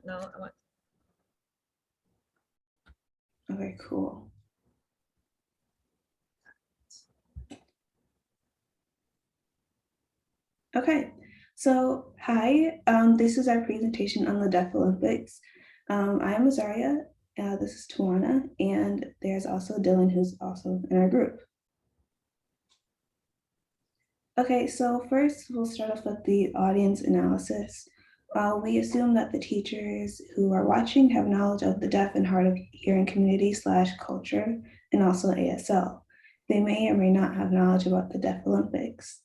No, I want. Okay, cool. Okay, so hi, this is our presentation on the Deaflympics. I am Azaria, this is Tawana, and there's also Dylan, who's also in our group. Okay, so first we'll start off with the audience analysis. We assume that the teachers who are watching have knowledge of the deaf and hard of hearing community / culture and also ASL. They may or may not have knowledge about the Deaflympics.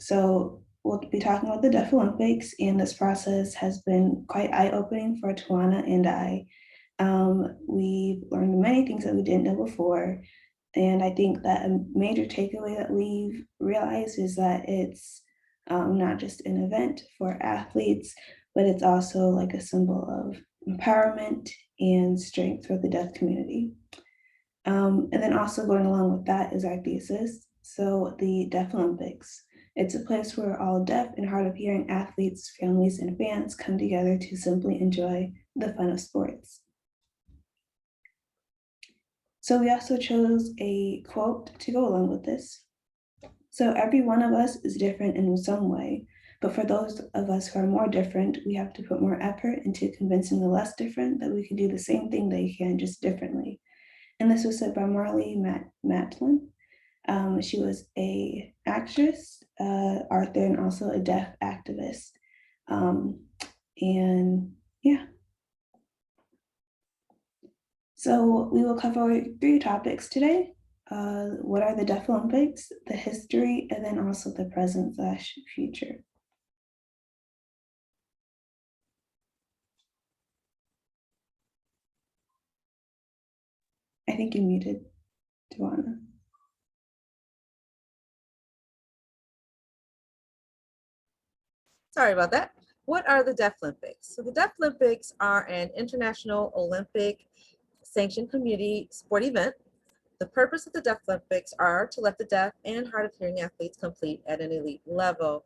So we'll be talking about the Deaflympics, and this process has been quite eye-opening for Tawana and I. We've learned many things that we didn't know before, and I think that a major takeaway that we've realized is that it's not just an event for athletes, but it's also like a symbol of empowerment and strength for the deaf community. And then also going along with that is our thesis. So the Deaflympics. It's a place where all deaf and hard of hearing athletes, families, and fans come together to simply enjoy the fun of sports. So we also chose a quote to go along with this. So every one of us is different in some way, but for those of us who are more different, we have to put more effort into convincing the less different that we can do the same thing they can, just differently. And this was said by Marlee Matlin. She was a actress, author, and also a deaf activist. And yeah, so we will cover 3 topics today. What are the Deaflympics, the history, and then also the present / future. I think you muted, Tawana. Sorry about that. What are the Deaflympics? So the Deaflympics are an international Olympic sanctioned community sport event. The purpose of the Deaflympics are to let the deaf and hard of hearing athletes compete at an elite level.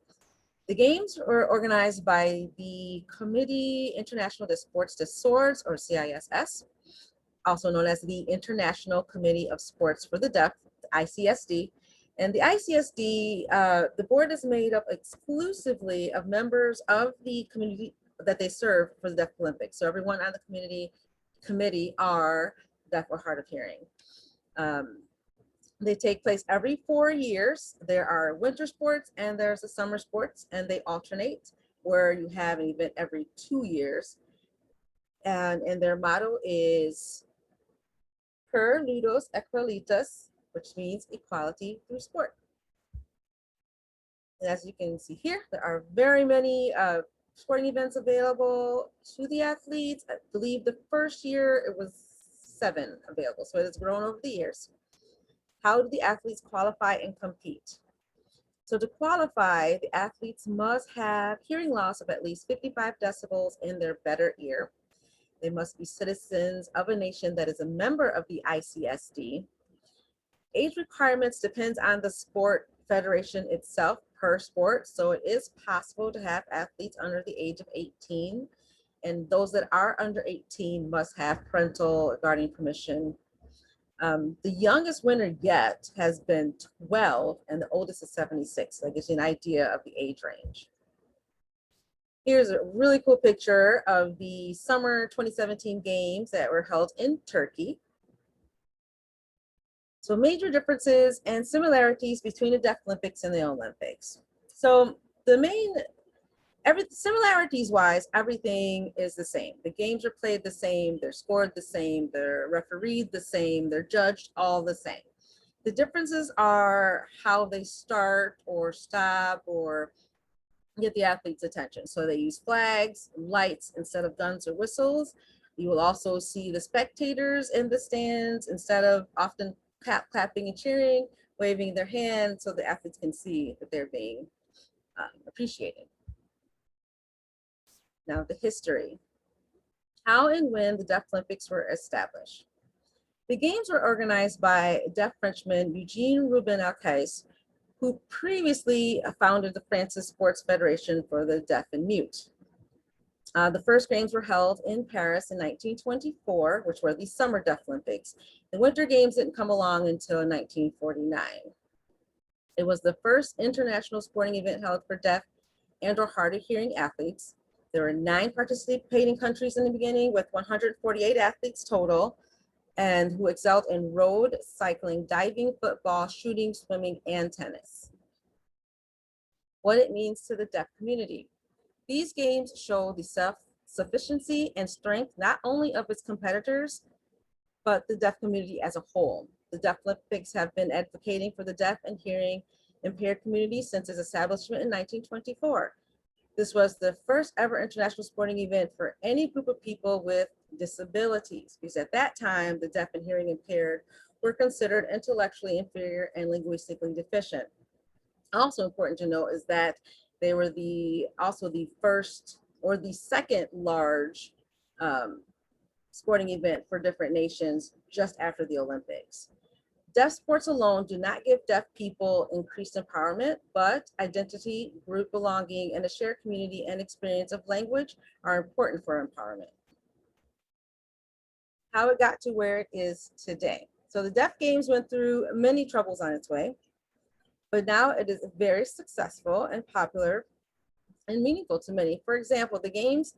The games were organized by the Committee International de Sports de Swords, or CISS, also known as the International Committee of Sports for the Deaf, the ICSD. And the ICSD, the board is made up exclusively of members of the community that they serve for the Deaflympics. So everyone on the committee are deaf or hard of hearing. They take place every 4 years. There are winter sports and there's the summer sports, and they alternate where you have an event every 2 years. And their motto is Per Ludos Equalitas, which means equality through sport. And as you can see here, there are very many sporting events available to the athletes. I believe the first year it was 7 available, so it has grown over the years. How do the athletes qualify and compete? So to qualify, the athletes must have hearing loss of at least 55 decibels in their better ear. They must be citizens of a nation that is a member of the ICSD. Age requirements depends on the sport federation itself per sport. So it is possible to have athletes under the age of 18, and those that are under 18 must have parental guardian permission. The youngest winner yet has been 12, and the oldest is 76. So that gives you an idea of the age range. Here's a really cool picture of the summer 2017 games that were held in Turkey. So major differences and similarities between the Deaflympics and the Olympics. So the main, similarities wise, everything is the same. The games are played the same, they're scored the same, they're refereed the same, they're judged all the same. The differences are how they start or stop or get the athlete's attention. So they use flags, lights instead of guns or whistles. You will also see the spectators in the stands instead of often clapping and cheering, waving their hands so the athletes can see that they're being appreciated. Now the history. How and when the Deaflympics were established. The games were organized by deaf Frenchman Eugene Rubin Alcais, who previously founded the Francis Sports Federation for the Deaf and Mute. The first games were held in Paris in 1924, which were the Summer Deaflympics. The Winter Games didn't come along until 1949. It was the first international sporting event held for deaf and or hard of hearing athletes. There were 9 participating countries in the beginning with 148 athletes total, and who excelled in road, cycling, diving, football, shooting, swimming, and tennis. What it means to the deaf community. These games show the self-sufficiency and strength not only of its competitors, but the deaf community as a whole. The Deaflympics have been advocating for the deaf and hearing impaired community since its establishment in 1924. This was the first ever international sporting event for any group of people with disabilities, because at that time, the deaf and hearing impaired were considered intellectually inferior and linguistically deficient. Also important to note is that they were also the first or the second large sporting event for different nations just after the Olympics. Deaf sports alone do not give deaf people increased empowerment, but identity, group belonging, and a shared community and experience of language are important for empowerment. How it got to where it is today. So the Deaf Games went through many troubles on its way, but now it is very successful and popular and meaningful to many. For example, the games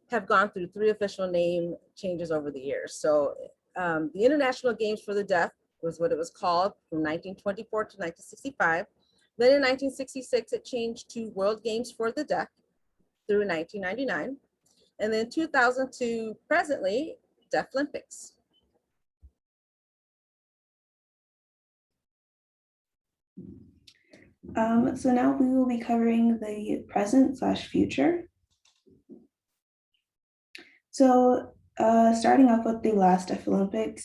have gone through 3 official name changes over the years. So the International Games for the Deaf was what it was called from 1924 to 1965. Then in 1966, it changed to World Games for the Deaf through 1999. And then 2002, presently, Deaflympics. So now we will be covering the present/future. So starting off with the last Deaflympics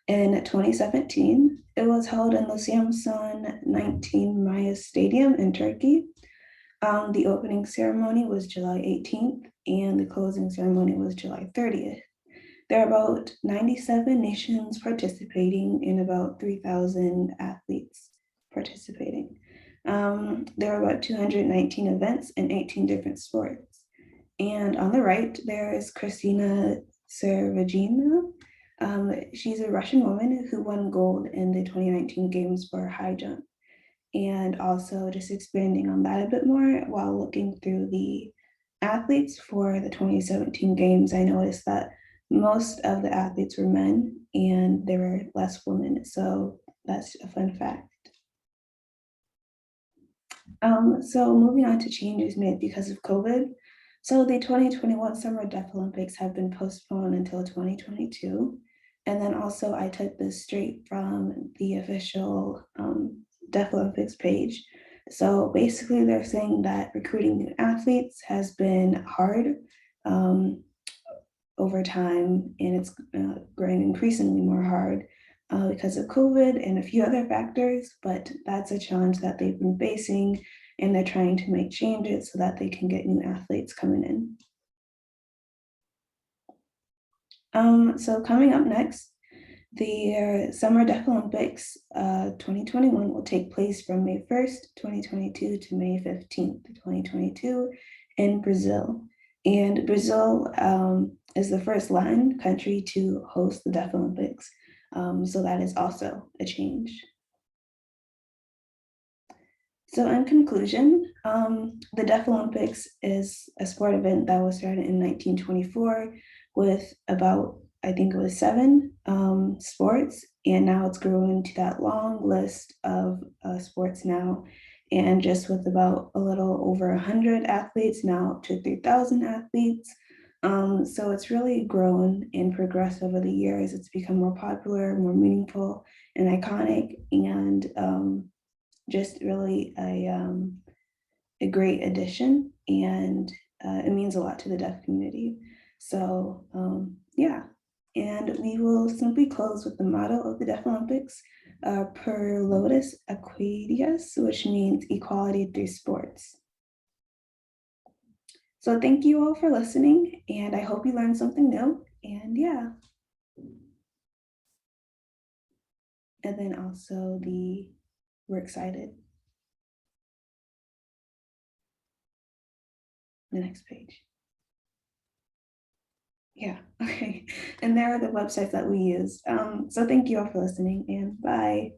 in 2017, it was held in the Samsun 19 Mayıs Stadium in Turkey. The opening ceremony was July 18th and the closing ceremony was July 30th. There are about 97 nations participating and about 3,000 athletes participating. There are about 219 events in 18 different sports. And on the right, there is Kristina Servagina. She's a Russian woman who won gold in the 2019 Games for high jump. And also just expanding on that a bit more, while looking through the athletes for the 2017 Games, I noticed that most of the athletes were men and there were less women. So that's a fun fact. So moving on to changes made because of COVID. So the 2021 Summer Deaflympics have been postponed until 2022. And then also I took this straight from the official Deaflympics page. So basically they're saying that recruiting new athletes has been hard over time, and it's growing increasingly more hard because of COVID and a few other factors, but that's a challenge that they've been facing, and they're trying to make changes so that they can get new athletes coming in. So coming up next, the Summer Deaflympics 2021 will take place from May 1st, 2022 to May 15th, 2022 in Brazil. And Brazil is the first Latin country to host the Deaflympics. So that is also a change. So in conclusion, the Deaflympics is a sport event that was started in 1924 with about, I think it was 7 sports, and now it's grown to that long list of sports now. And just with about a little over 100 athletes, now up to 3,000 athletes. So it's really grown and progressed over the years. It's become more popular, more meaningful and iconic, and just really a great addition, and it means a lot to the deaf community. So yeah, and we will simply close with the motto of the Deaflympics, per lotus equitas, which means equality through sports. So thank you all for listening, and I hope you learned something new, and yeah. And then also we're excited. The next page. Yeah, okay. And there are the websites that we use. So thank you all for listening, and bye.